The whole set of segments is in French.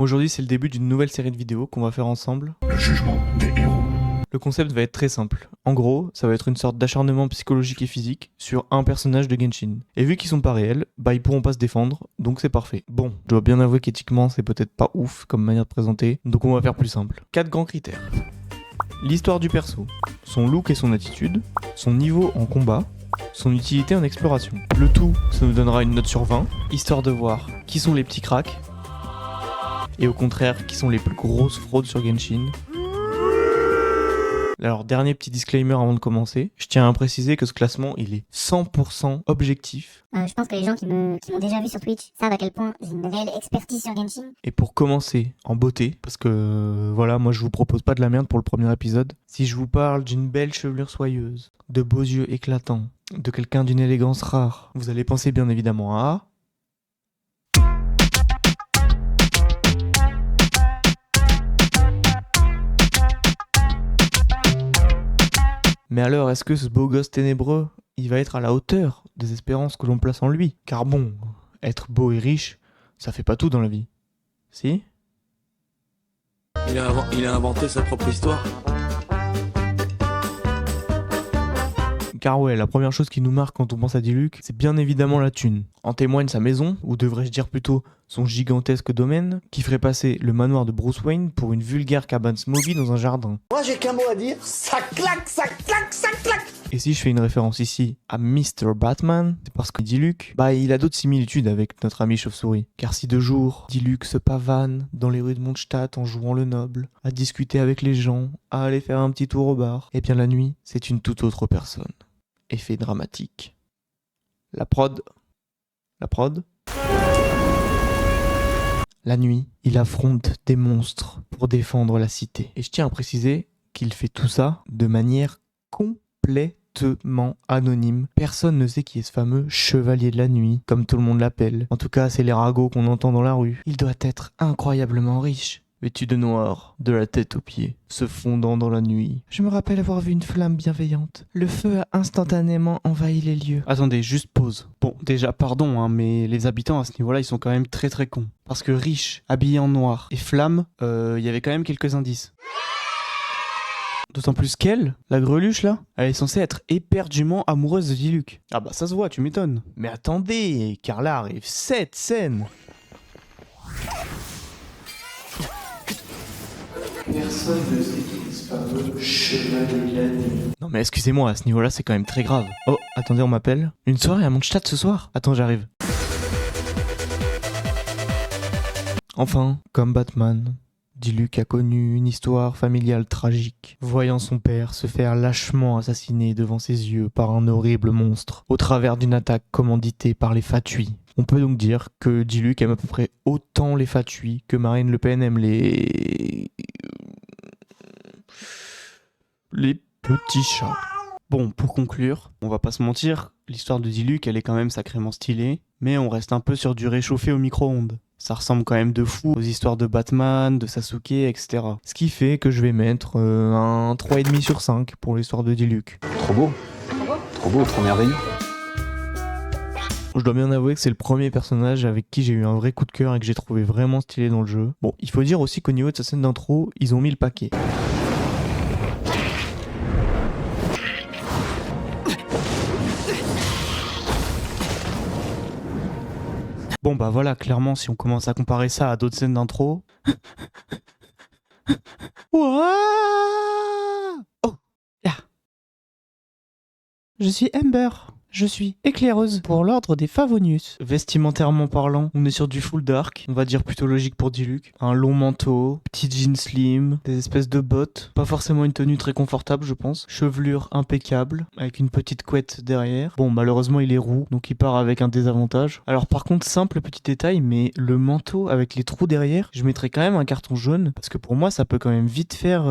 Aujourd'hui, c'est le début d'une nouvelle série de vidéos qu'on va faire ensemble. Le jugement des héros. Le concept va être très simple. En gros, ça va être une sorte d'acharnement psychologique et physique sur un personnage de Genshin. Et vu qu'ils sont pas réels, bah ils pourront pas se défendre, donc c'est parfait. Bon, je dois bien avouer qu'éthiquement, c'est peut-être pas ouf comme manière de présenter, donc on va faire plus simple. 4 grands critères. L'histoire du perso, son look et son attitude, son niveau en combat, son utilité en exploration. Le tout, ça nous donnera une note sur 20, histoire de voir qui sont les petits cracks, et au contraire, qui sont les plus grosses fraudes sur Genshin. Alors, dernier petit disclaimer avant de commencer, je tiens à préciser que ce classement, il est 100% objectif. Je pense que les gens qui m'ont déjà vu sur Twitch savent à quel point j'ai une réelle expertise sur Genshin. Et pour commencer en beauté, parce que voilà, moi je vous propose pas de la merde pour le premier épisode, si je vous parle d'une belle chevelure soyeuse, de beaux yeux éclatants, de quelqu'un d'une élégance rare, vous allez penser bien évidemment à... Mais alors, est-ce que ce beau gosse ténébreux, il va être à la hauteur des espérances que l'on place en lui? Car bon, être beau et riche, ça fait pas tout dans la vie. Si? Il a inventé sa propre histoire. Car ouais, la première chose qui nous marque quand on pense à Diluc, c'est bien évidemment la thune. En témoigne sa maison, ou devrais-je dire plutôt son gigantesque domaine, qui ferait passer le manoir de Bruce Wayne pour une vulgaire cabane smobie dans un jardin. Moi j'ai qu'un mot à dire, ça claque, ça claque, ça claque. Et si je fais une référence ici à Mr. Batman, c'est parce que Diluc, il a d'autres similitudes avec notre ami chauve-souris. Car si de jour, Diluc se pavane dans les rues de Mondstadt en jouant le noble, à discuter avec les gens, à aller faire un petit tour au bar, et bien la nuit, c'est une toute autre personne. Effet dramatique. La prod. La nuit, il affronte des monstres pour défendre la cité. Et je tiens à préciser qu'il fait tout ça de manière complètement anonyme. Personne ne sait qui est ce fameux chevalier de la nuit, comme tout le monde l'appelle. En tout cas, c'est les ragots qu'on entend dans la rue. Il doit être incroyablement riche. Vêtu de noir, de la tête aux pieds, se fondant dans la nuit. Je me rappelle avoir vu une flamme bienveillante. Le feu a instantanément envahi les lieux. Attendez, juste pause. Bon, déjà, pardon, mais les habitants à ce niveau-là, ils sont quand même très très cons. Parce que riche, habillé en noir, et flamme, il y avait quand même quelques indices. D'autant plus qu'elle, la greluche là, elle est censée être éperdument amoureuse de Diluc. Ah bah ça se voit, tu m'étonnes. Mais attendez, car là arrive cette scène. Personne ne sait qui est ce fameux chevalier de la nuit. Non mais excusez-moi, à ce niveau-là, c'est quand même très grave. Oh, attendez, on m'appelle. Une soirée à Mondstadt ce soir? Attends, j'arrive. Enfin, comme Batman, Diluc a connu une histoire familiale tragique, voyant son père se faire lâchement assassiner devant ses yeux par un horrible monstre, au travers d'une attaque commanditée par les Fatui. On peut donc dire que Diluc aime à peu près autant les Fatui que Marine Le Pen aime les petits chats. Bon, pour conclure, on va pas se mentir, l'histoire de Diluc, elle est quand même sacrément stylée, mais on reste un peu sur du réchauffé au micro-ondes. Ça ressemble quand même de fou aux histoires de Batman, de Sasuke, etc. Ce qui fait que je vais mettre un 3,5 sur 5 pour l'histoire de Diluc. Trop beau. Trop beau, trop merveilleux. Je dois bien avouer que c'est le premier personnage avec qui j'ai eu un vrai coup de cœur et que j'ai trouvé vraiment stylé dans le jeu. Bon, il faut dire aussi qu'au niveau de sa scène d'intro, ils ont mis le paquet. Bon bah voilà, clairement si on commence à comparer ça à d'autres scènes d'intro... Ouah oh, là. Je suis Ember. Je suis éclaireuse pour l'ordre des Favonius. Vestimentairement parlant, on est sur du full dark, on va dire plutôt logique pour Diluc. Un long manteau, petit jean slim, des espèces de bottes, pas forcément une tenue très confortable je pense. Chevelure impeccable, avec une petite couette derrière. Bon malheureusement il est roux, donc il part avec un désavantage. Alors par contre, simple petit détail, mais le manteau avec les trous derrière, je mettrais quand même un carton jaune, parce que pour moi ça peut quand même vite faire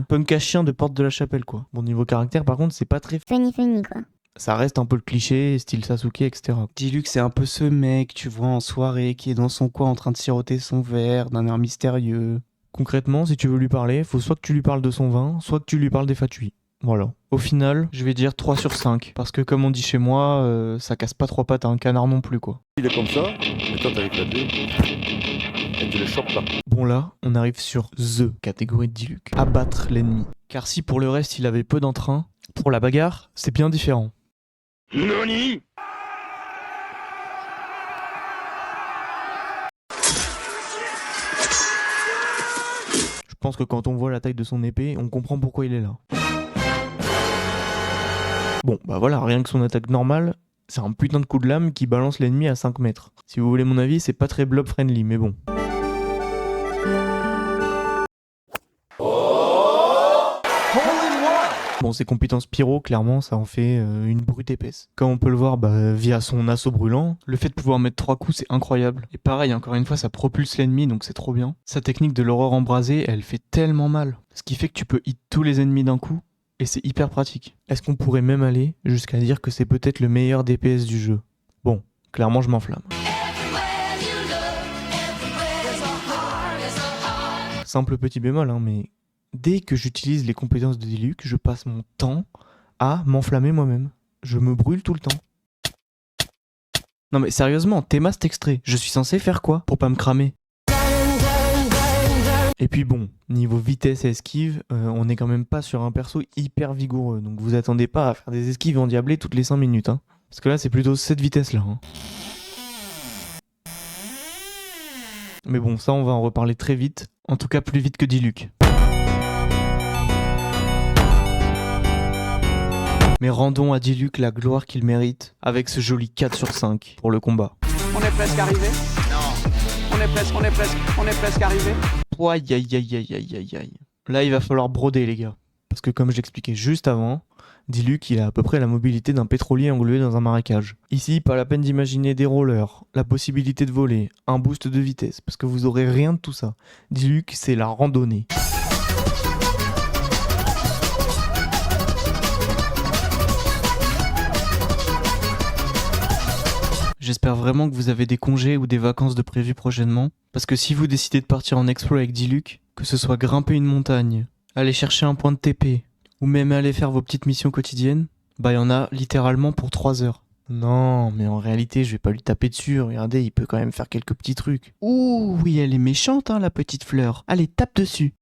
punk à chien de Porte de la Chapelle quoi. Bon niveau caractère par contre c'est pas très... Funny quoi. Ça reste un peu le cliché, style Sasuke, etc. Diluc, c'est un peu ce mec, tu vois, en soirée, qui est dans son coin en train de siroter son verre, d'un air mystérieux. Concrètement, si tu veux lui parler, faut soit que tu lui parles de son vin, soit que tu lui parles des Fatui. Voilà. Au final, je vais dire 3 sur 5, parce que comme on dit chez moi, ça casse pas 3 pattes à un canard non plus, quoi. Il est comme ça, et toi t'as éclaté. Et tu le chopes pas. Bon là, on arrive sur THE catégorie de Diluc. Abattre l'ennemi. Car si pour le reste il avait peu d'entrain, pour la bagarre, c'est bien différent. NANI? Je pense que quand on voit la taille de son épée, on comprend pourquoi il est là. Bon, bah voilà, rien que son attaque normale, c'est un putain de coup de lame qui balance l'ennemi à 5 mètres. Si vous voulez mon avis, c'est pas très blob friendly, mais bon. Bon, ses compétences pyro, clairement, ça en fait une brute épaisse. Comme on peut le voir via son assaut brûlant, le fait de pouvoir mettre 3 coups, c'est incroyable. Et pareil, encore une fois, ça propulse l'ennemi, donc c'est trop bien. Sa technique de l'aurore embrasée, elle fait tellement mal. Ce qui fait que tu peux hit tous les ennemis d'un coup, et c'est hyper pratique. Est-ce qu'on pourrait même aller jusqu'à dire que c'est peut-être le meilleur DPS du jeu? Bon, clairement, je m'enflamme. Simple petit bémol, hein, mais dès que j'utilise les compétences de Diluc, je passe mon temps à m'enflammer moi-même. Je me brûle tout le temps. Non mais sérieusement, Théma cet extrait, je suis censé faire quoi pour pas me cramer? Et puis bon, niveau vitesse et esquive, on est quand même pas sur un perso hyper vigoureux, donc vous attendez pas à faire des esquives endiablées toutes les 5 minutes, hein. Parce que là c'est plutôt cette vitesse-là, hein. Mais bon, ça on va en reparler très vite, en tout cas plus vite que Diluc. Mais rendons à Diluc la gloire qu'il mérite avec ce joli 4 sur 5 pour le combat. On est presque arrivé. Non. On est presque arrivé. Aïe aïe aïe aïe aïe aïe aïe. Là il va falloir broder les gars. Parce que comme je l'expliquais juste avant, Diluc il a à peu près la mobilité d'un pétrolier englué dans un marécage. Ici pas la peine d'imaginer des rollers, la possibilité de voler, un boost de vitesse, parce que vous aurez rien de tout ça. Diluc c'est la randonnée. J'espère vraiment que vous avez des congés ou des vacances de prévues prochainement, parce que si vous décidez de partir en explo avec Diluc, que ce soit grimper une montagne, aller chercher un point de TP, ou même aller faire vos petites missions quotidiennes, bah y en a littéralement pour 3 heures. Non, mais en réalité, je vais pas lui taper dessus, regardez, il peut quand même faire quelques petits trucs. Ouh, oui, elle est méchante, hein, la petite fleur. Allez, tape dessus.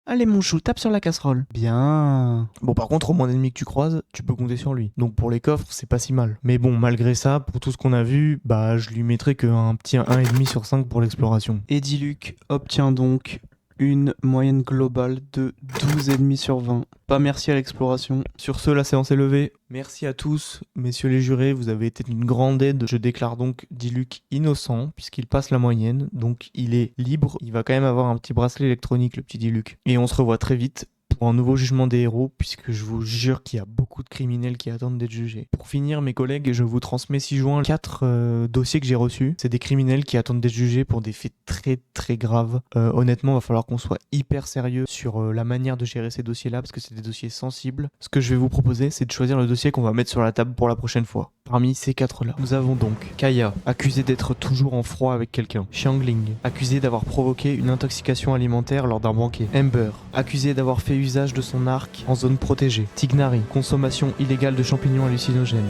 Allez mon chou, tape sur la casserole. Bien. Bon par contre, au moins d'ennemis que tu croises, tu peux compter sur lui. Donc pour les coffres, c'est pas si mal. Mais bon, malgré ça, pour tout ce qu'on a vu, bah je lui mettrai qu'un petit 1,5 sur 5 pour l'exploration. Et Diluc obtient donc une moyenne globale de 12,5 sur 20. Pas merci à l'exploration. Sur ce, la séance est levée. Merci à tous, messieurs les jurés, vous avez été d'une grande aide. Je déclare donc Diluc innocent, puisqu'il passe la moyenne, donc il est libre. Il va quand même avoir un petit bracelet électronique, le petit Diluc. Et on se revoit très vite pour un nouveau jugement des héros, puisque je vous jure qu'il y a beaucoup de criminels qui attendent d'être jugés. Pour finir, mes collègues, je vous transmets 6 juin 4 dossiers que j'ai reçus. C'est des criminels qui attendent d'être jugés pour des faits très très graves. Honnêtement, il va falloir qu'on soit hyper sérieux sur la manière de gérer ces dossiers-là, parce que c'est des dossiers sensibles. Ce que je vais vous proposer, c'est de choisir le dossier qu'on va mettre sur la table pour la prochaine fois. Parmi ces 4-là, nous avons donc Kaya, accusé d'être toujours en froid avec quelqu'un. Xiangling, accusé d'avoir provoqué une intoxication alimentaire lors d'un banquet. Ember, accusé d'avoir fait usage de son arc en zone protégée. Tignari, consommation illégale de champignons hallucinogènes.